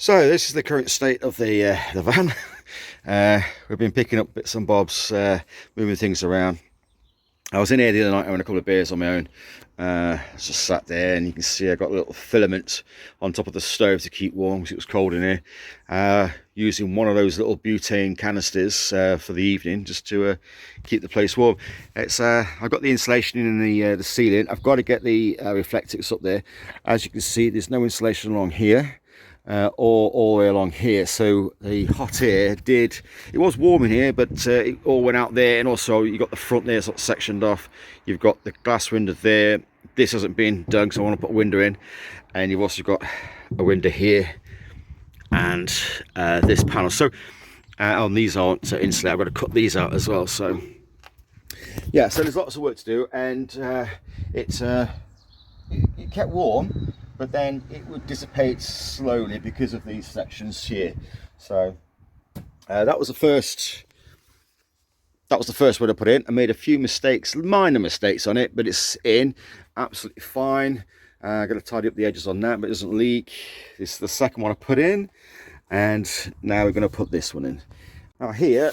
So this is the current state of the van. We've been picking up bits and bobs, moving things around. I was in here the other night having a couple of beers on my own. Just sat there, and you can see I got a little filament on top of the stove to keep warm because it was cold in here. Using one of those little butane canisters for the evening, just to keep the place warm. I've got the insulation in the ceiling. I've got to get the reflectors up there. As you can see, there's no insulation along here. Or all the way along here, so the hot air it was warm in here, but it all went out there. And also you got the front there sort of sectioned off, you've got the glass window there. This hasn't been done, so I want to put a window in, and you've also got a window here and this panel. So these aren't insulated. I've got to cut these out as well. So yeah, so there's lots of work to do, and it kept warm, but then it would dissipate slowly because of these sections here. So that was the first one I put in. I made a few mistakes, minor mistakes on it, but it's in absolutely fine. Got to tidy up the edges on that, but it doesn't leak. This is the second one I put in, and now we're going to put this one in. Now here,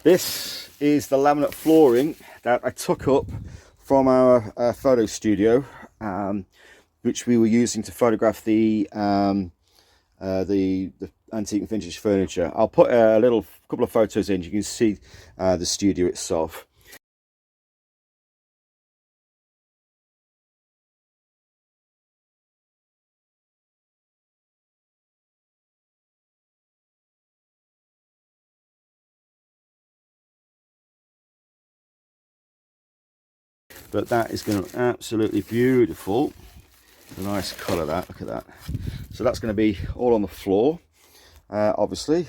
this is the laminate flooring that I took up from our photo studio, which we were using to photograph the antique and vintage furniture. I'll put a couple of photos in. You can see the studio itself. But that is going to look absolutely beautiful. A nice colour, that, look at that. So that's going to be all on the floor, obviously.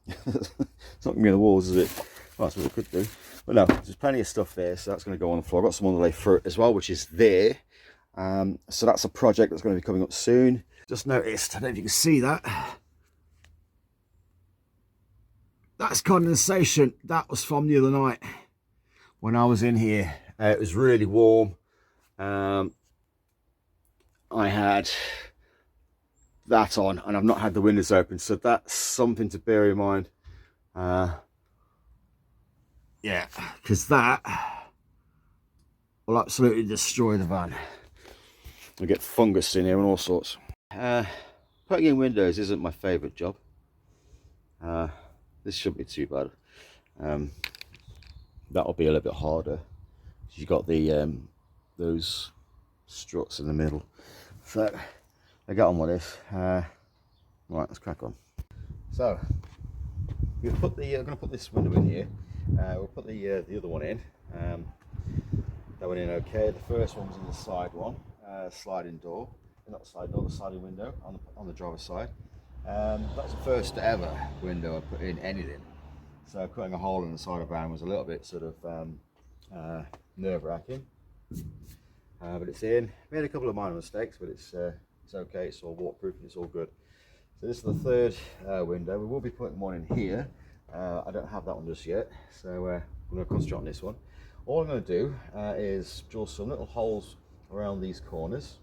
It's not going to be on the walls, is it? Well, that's what it could do. But no, there's plenty of stuff there, so that's going to go on the floor. I've got some underlay for it as well, which is there. So that's a project that's going to be coming up soon. Just noticed, I don't know if you can see that. That's condensation. That was from the other night when I was in here. It was really warm. I had that on, and I've not had the windows open, so that's something to bear in mind. Yeah, because that will absolutely destroy the van. I'll get fungus in here and all sorts. Putting in windows isn't my favourite job. This shouldn't be too bad. That'll be a little bit harder. You've got the those struts in the middle. So I got on with this. Right, let's crack on. So we'll put the I'm going to put this window in here. We'll put the other one in. That went in okay. The first one was in the side one, sliding door, not the sliding door, the sliding window on the driver's side. That's the first ever window I put in anything. So cutting a hole in the side of the van was a little bit sort of nerve-wracking. But it's in. Made a couple of minor mistakes, but it's okay. It's all waterproof and it's all good. So this is the third window. We will be putting one in here. I don't have that one just yet, so I'm going to concentrate on this one. All I'm going to do is drill some little holes around these corners,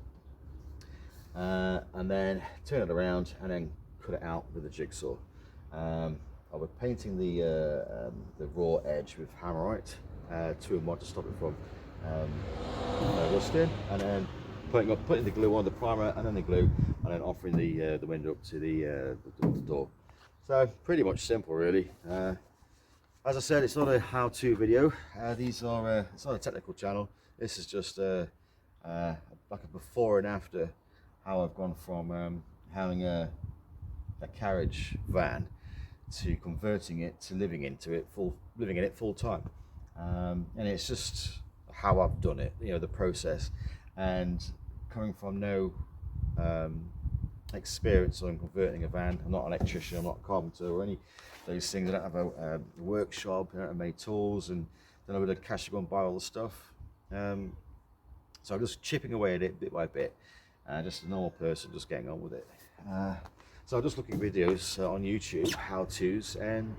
and then turn it around and then cut it out with a jigsaw. I was painting the raw edge with hammerite, 2-in-1 to stop it from rusting, and then putting the glue on, the primer and then the glue, and then offering the window up to the door. So pretty much simple, really. As I said, it's not a how-to video. It's not a technical channel. This is just like a before and after, how I've gone from having a carriage van to converting it to living in it full time. And it's just how I've done it, you know, the process. And coming from no experience on converting a van, I'm not an electrician, I'm not a carpenter or any of those things. I don't have a workshop, I don't have many tools, and don't have a bit of cash to go and buy all the stuff. So I'm just chipping away at it bit by bit, just a normal person just getting on with it. So I'm just looking at videos on YouTube, how-tos, and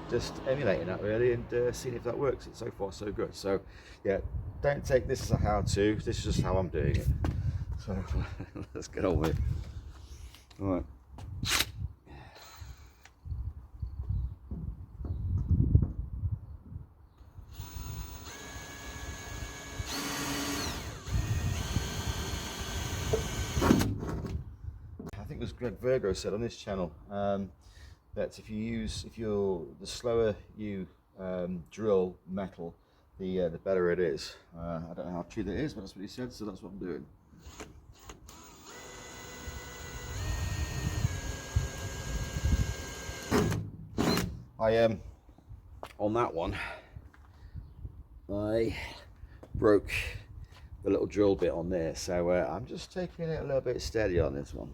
just emulating that really, and seeing if that works. It's so far so good. So yeah, don't take this as a how-to. This is just how I'm doing it. So let's get on with it. All right. I think it was Greg Virgo said on this channel that the slower you drill metal, the better it is. I don't know how true that is, but that's what he said, so that's what I'm doing. On that one, I broke the little drill bit on there, so I'm just taking it a little bit steady on this one.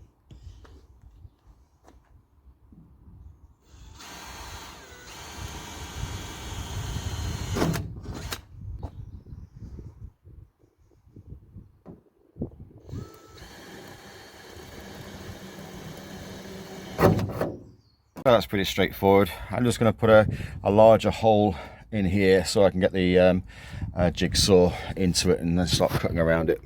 Well, that's pretty straightforward. I'm just going to put a larger hole in here so I can get the jigsaw into it and then start cutting around it.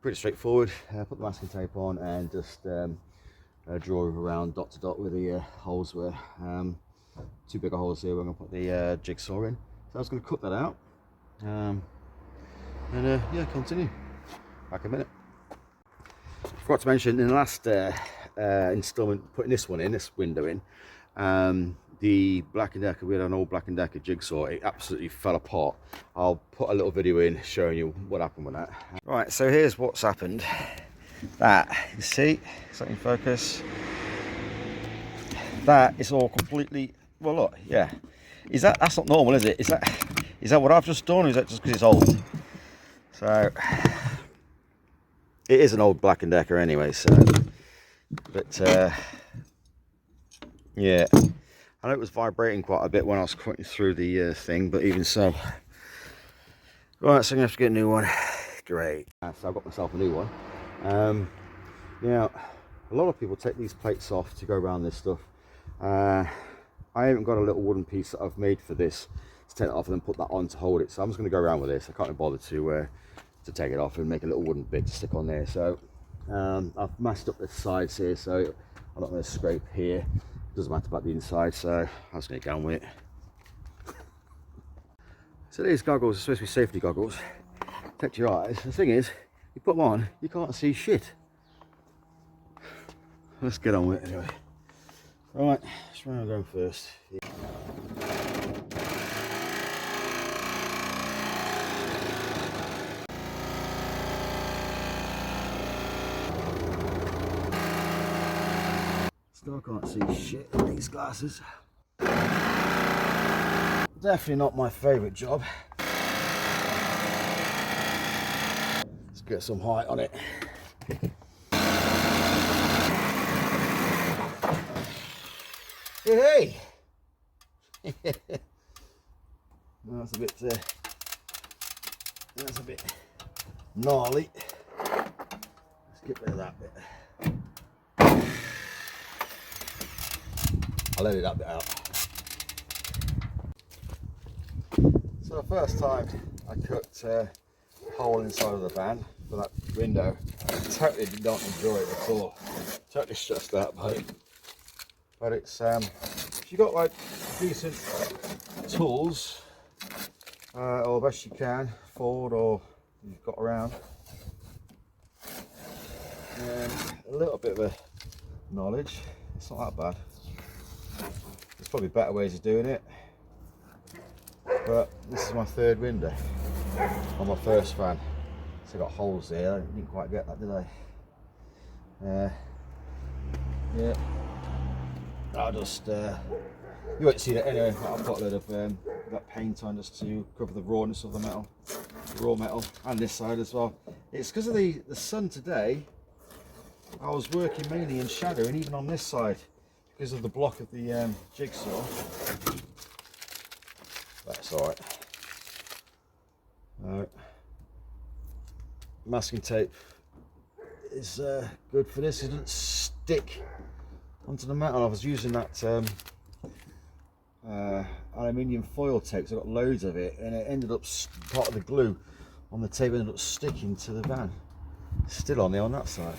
Pretty straightforward. Put the masking tape on and just draw around dot to dot where the holes were. Two bigger holes here. We're going to put the jigsaw in. So I was going to cut that out and yeah, continue. Back in a minute. Forgot to mention in the last installment, putting this window in, the Black & Decker, we had an old Black & Decker jigsaw, it absolutely fell apart. I'll put a little video in showing you what happened with that. Right, so here's what's happened. That, you see, is that in focus? That is all completely, well look, yeah. That's not normal, is it? Is that what I've just done, or is that just because it's old? So, it is an old Black & Decker anyway, so, but yeah, I know it was vibrating quite a bit when I was cutting through the thing, but even so. Right, so I'm gonna have to get a new one. Great. So I've got myself a new one. Now, a lot of people take these plates off to go around this stuff. I haven't got a little wooden piece that I've made for this to take it off and then put that on to hold it, so I'm just going to go around with this. I can't be bothered to take it off and make a little wooden bit to stick on there. So I've masked up the sides here, so I'm not going to scrape here. It doesn't matter about the inside, so I'm just going to get on with it. So these goggles are supposed to be safety goggles, protect your eyes. The thing is, you put them on, you can't see shit. Let's get on with it anyway. Right, that's where I'm going first. Still can't see shit in these glasses. Definitely not my favourite job. Let's get some height on it. Hey! That's a bit gnarly. Let's get rid of that bit. I'll edit that bit out. So the first time I cut a hole inside of the van for that window, I totally did not enjoy it at all. Totally stressed out by it. But it's if you got like decent tools, or best you can afford, or you've got around, and a little bit of a knowledge, it's not that bad. There's probably better ways of doing it, but this is my third window on my first van, so I got holes there. I didn't quite get that, did I? Yeah. I'll just, you won't see that anyway. I'll put a load of that paint on just to cover the rawness of the metal, raw metal, and this side as well. It's because of the sun today. I was working mainly in shadow, and even on this side, because of the block of the jigsaw. That's alright. Masking tape is good for this. It doesn't stick onto the metal. I was using that aluminium foil tape, so I got loads of it, and it ended up, part of the glue on the tape ended up sticking to the van. Still on there on that side.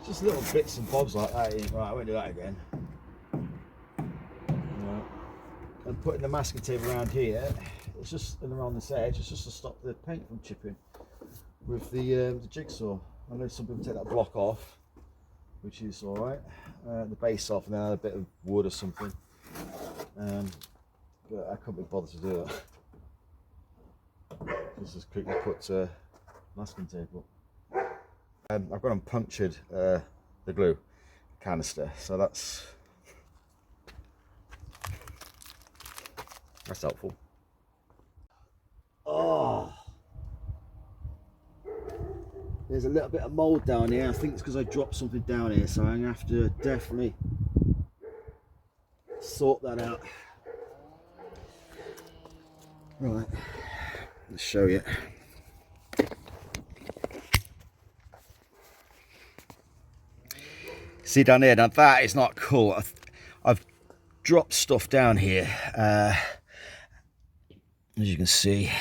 Just little bits and bobs like that. Right, I won't do that again. And putting the masking tape around here, it's just, and around this edge, it's just to stop the paint from chipping with the jigsaw. I know some people take that block off, which is all right. The base off, and then a bit of wood or something. But I couldn't be bothered to do that. Just quickly put masking tape up. I've got unpunctured the glue canister, so that's helpful. Oh, there's a little bit of mold down here. I think it's because I dropped something down here, so I'm gonna have to definitely sort that out. Right, let's show you. See down here, now that is not cool. I've dropped stuff down here, as you can see.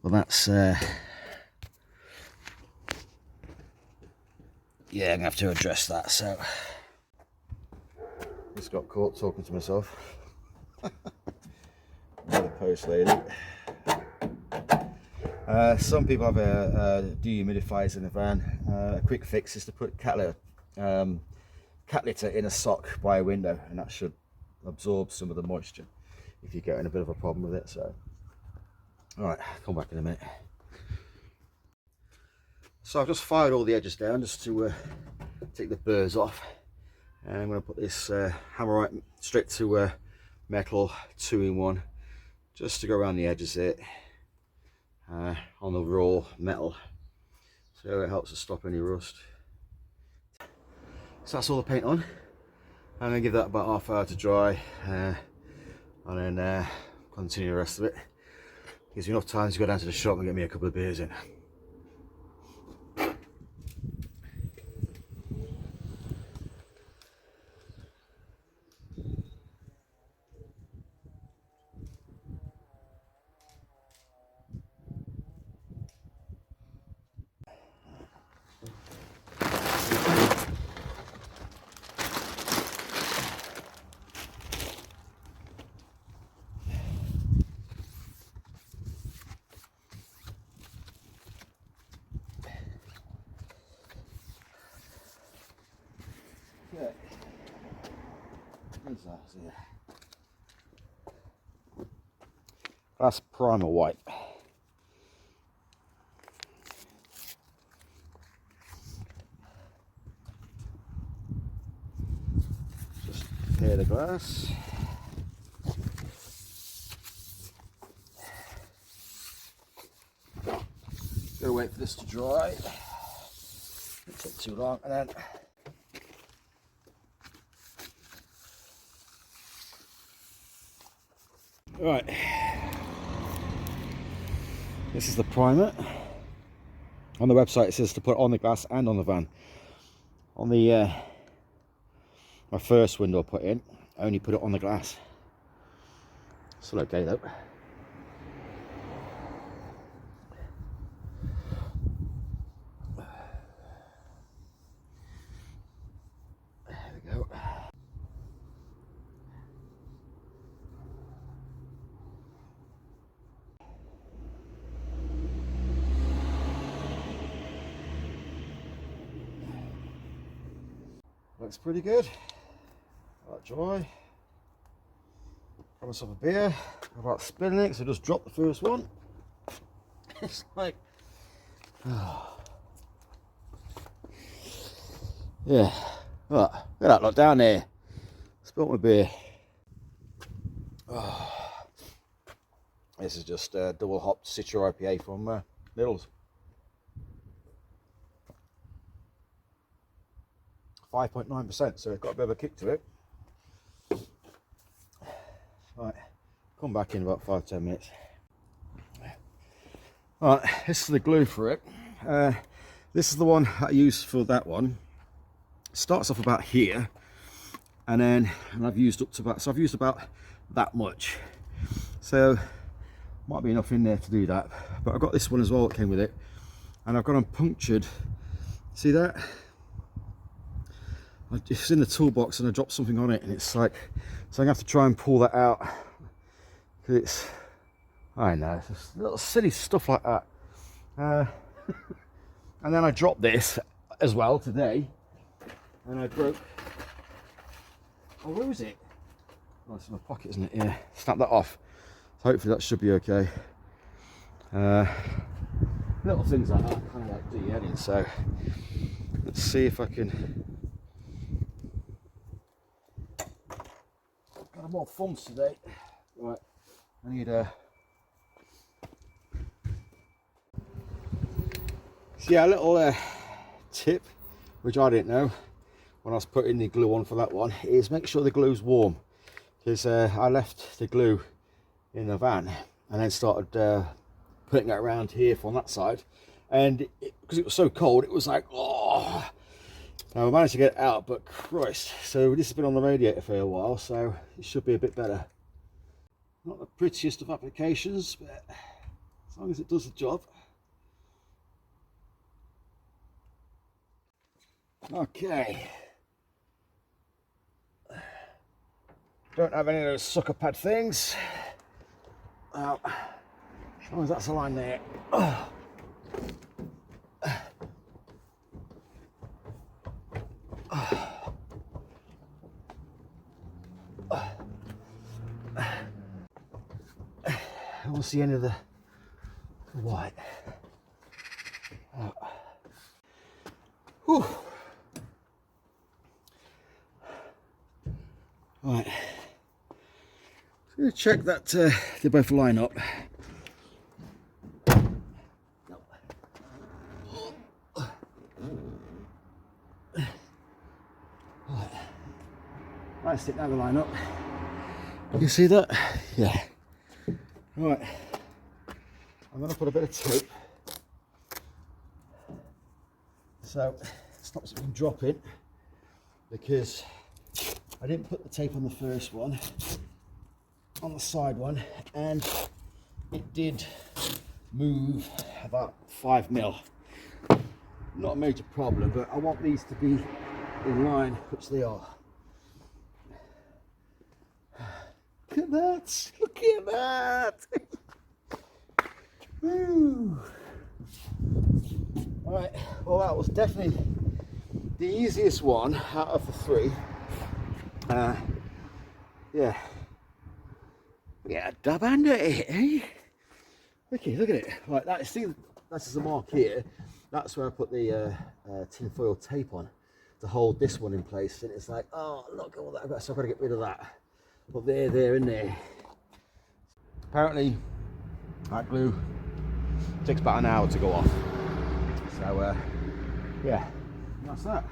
Well, that's yeah, I'm gonna have to address that. So just got caught talking to myself. Another post lady. Some people have dehumidifiers in the van. A quick fix is to put cat litter in a sock by a window, and that should absorb some of the moisture if you're getting a bit of a problem with it. So, all right, come back in a minute. So I've just fired all the edges down just to take the burrs off, and I'm going to put this Hammerite straight to metal 2-in-1 just to go around the edges here on the raw metal, so it helps to stop any rust. So that's all the paint on. I'm going to give that about half hour to dry, and then continue the rest of it. Gives me enough time to go down to the shop and get me a couple of beers in. Okay. What's that here? That's primer white. Just tear the glass. Gotta wait for this to dry. Don't take too long, and then right, this is the primer. On the website it says to put it on the glass and on the van. On the my first window I put in, I only put it on the glass. Still okay though. There we go. Looks pretty good. That dry. Grab myself a beer. About spilling it, so just drop the first one. It's like, oh. Yeah. Look at that lot down there. Spilt my beer. Oh. This is just double hopped Citra IPA from Lidl's. 5.9%, so it's got a bit of a kick to it. Right, come back in about 5-10 minutes. Right, this is the glue for it. This is the one I used for that one. It starts off about here, and I've used up to about, so I've used about that much. So might be enough in there to do that. But I've got this one as well that came with it, and I've got them punctured. See that? it's in the toolbox and I dropped something on it, and it's like, so I'm gonna have to try and pull that out. Cause it's, I know, it's just little silly stuff like that. And then I dropped this as well today, and I broke, oh, where was it? Oh, it's in my pocket, isn't it? Yeah, snap that off. So hopefully that should be okay. Little things like that kind of like do your head in. So let's see if I can. Got more thumbs today. Right, I need a. So yeah, a little tip, which I didn't know when I was putting the glue on for that one, is make sure the glue's warm, because I left the glue in the van and then started putting it around here from that side, and because it was so cold, it was like, oh. Now I managed to get it out, but Christ, so this has been on the radiator for a while, so it should be a bit better. Not the prettiest of applications, but as long as it does the job. Okay. Don't have any of those sucker pad things. Well, as long as that's aligned there. Oh. I want to see any of the white. Oh. Whew. Right, so I'm going to check that they both line up. Right, stick now the line up. You see that? Yeah. Right, I'm going to put a bit of tape so it stops it from dropping, because I didn't put the tape on the first one, on the side one, and it did move about 5mm. Not a major problem, but I want these to be in line, which they are. Look at that! Look at that! Woo! Alright, well that was definitely the easiest one out of the three. Yeah, dab under it, eh? Okay, look at it. Right, that's the mark here. That's where I put the tinfoil tape on to hold this one in place. And it's like, oh, look at all that I've got, so I've got to get rid of that. But there, in there. Apparently, that glue takes about an hour to go off. So, yeah, that's that.